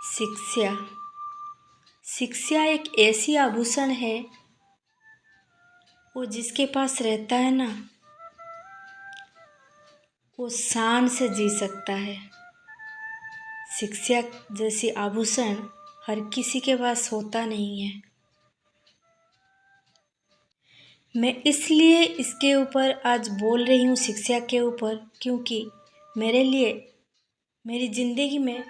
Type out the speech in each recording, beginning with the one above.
शिक्षा शिक्षा एक ऐसी आभूषण है, वो जिसके पास रहता है ना, वो शान से जी सकता है। शिक्षा जैसी आभूषण हर किसी के पास होता नहीं है। मैं इसलिए इसके ऊपर आज बोल रही हूँ, शिक्षा के ऊपर, क्योंकि मेरे लिए मेरी ज़िंदगी में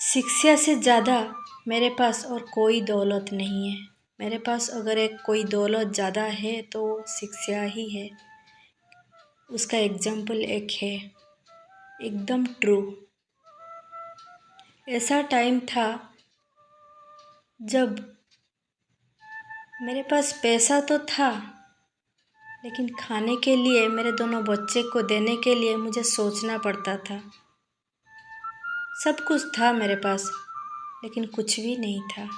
शिक्षा से ज़्यादा मेरे पास और कोई दौलत नहीं है। मेरे पास अगर एक कोई दौलत ज़्यादा है तो शिक्षा ही है। उसका एग्जाम्पल एक है, एकदम ट्रू। ऐसा टाइम था जब मेरे पास पैसा तो था, लेकिन खाने के लिए, मेरे दोनों बच्चे को देने के लिए मुझे सोचना पड़ता था। सब कुछ था मेरे पास, लेकिन कुछ भी नहीं था,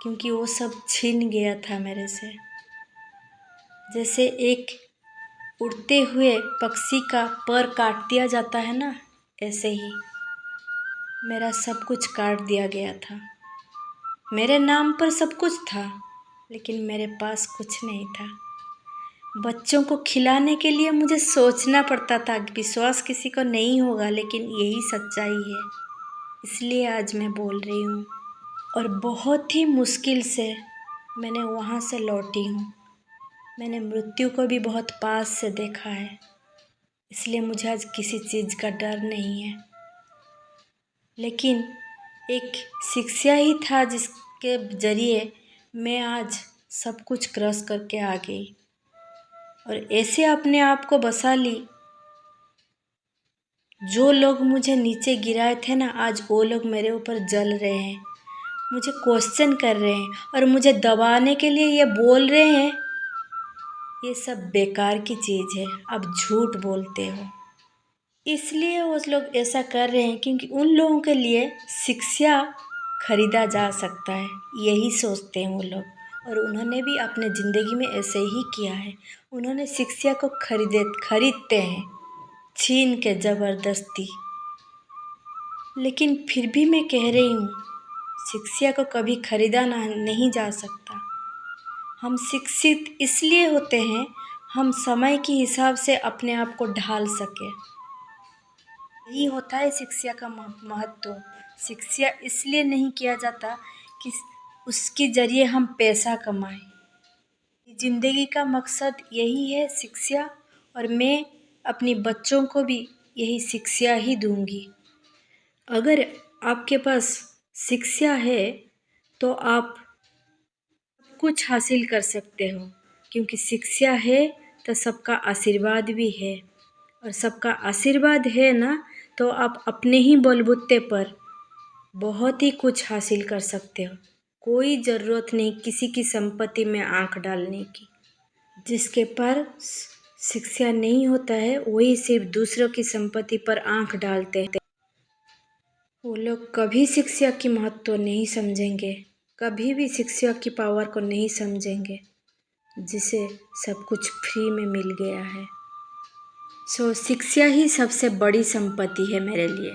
क्योंकि वो सब छीन गया था मेरे से। जैसे एक उड़ते हुए पक्षी का पर काट दिया जाता है ना, ऐसे ही मेरा सब कुछ काट दिया गया था। मेरे नाम पर सब कुछ था, लेकिन मेरे पास कुछ नहीं था। बच्चों को खिलाने के लिए मुझे सोचना पड़ता था। विश्वास किसी को नहीं होगा, लेकिन यही सच्चाई है, इसलिए आज मैं बोल रही हूँ। और बहुत ही मुश्किल से मैंने वहाँ से लौटी हूँ। मैंने मृत्यु को भी बहुत पास से देखा है, इसलिए मुझे आज किसी चीज़ का डर नहीं है। लेकिन एक शिक्षा ही था जिसके ज़रिए मैं आज सब कुछ क्रॉस करके आ गई और ऐसे अपने आप को बसा ली। जो लोग मुझे नीचे गिराए थे ना, आज वो लोग मेरे ऊपर जल रहे हैं, मुझे क्वेश्चन कर रहे हैं और मुझे दबाने के लिए ये बोल रहे हैं, ये सब बेकार की चीज़ है, आप झूठ बोलते हो। इसलिए वो लोग ऐसा कर रहे हैं क्योंकि उन लोगों के लिए शिक्षा खरीदा जा सकता है, यही सोचते हैं वो लोग। और उन्होंने भी अपने ज़िंदगी में ऐसे ही किया है। उन्होंने शिक्षा को खरीदते हैं, छीन के ज़बरदस्ती। लेकिन फिर भी मैं कह रही हूँ, शिक्षा को कभी खरीदा नहीं जा सकता। हम शिक्षित इसलिए होते हैं, हम समय के हिसाब से अपने आप को ढाल सकें। यही होता है शिक्षा का महत्व। शिक्षा इसलिए नहीं किया जाता कि उसके ज़रिए हम पैसा कमाएं। ज़िंदगी का मकसद यही है, शिक्षा, और मैं अपनी बच्चों को भी यही शिक्षा ही दूंगी। अगर आपके पास शिक्षा है तो आप कुछ हासिल कर सकते हो, क्योंकि शिक्षा है तो सबका आशीर्वाद भी है, और सबका आशीर्वाद है ना, तो आप अपने ही बलबूते पर बहुत ही कुछ हासिल कर सकते हो। कोई ज़रूरत नहीं किसी की संपत्ति में आंख डालने की। जिसके पास शिक्षा नहीं होता है, वही सिर्फ दूसरों की संपत्ति पर आंख डालते हैं। वो लोग कभी शिक्षा की महत्व नहीं समझेंगे, कभी भी शिक्षा की पावर को नहीं समझेंगे, जिसे सब कुछ फ्री में मिल गया है। शिक्षा ही सबसे बड़ी संपत्ति है मेरे लिए।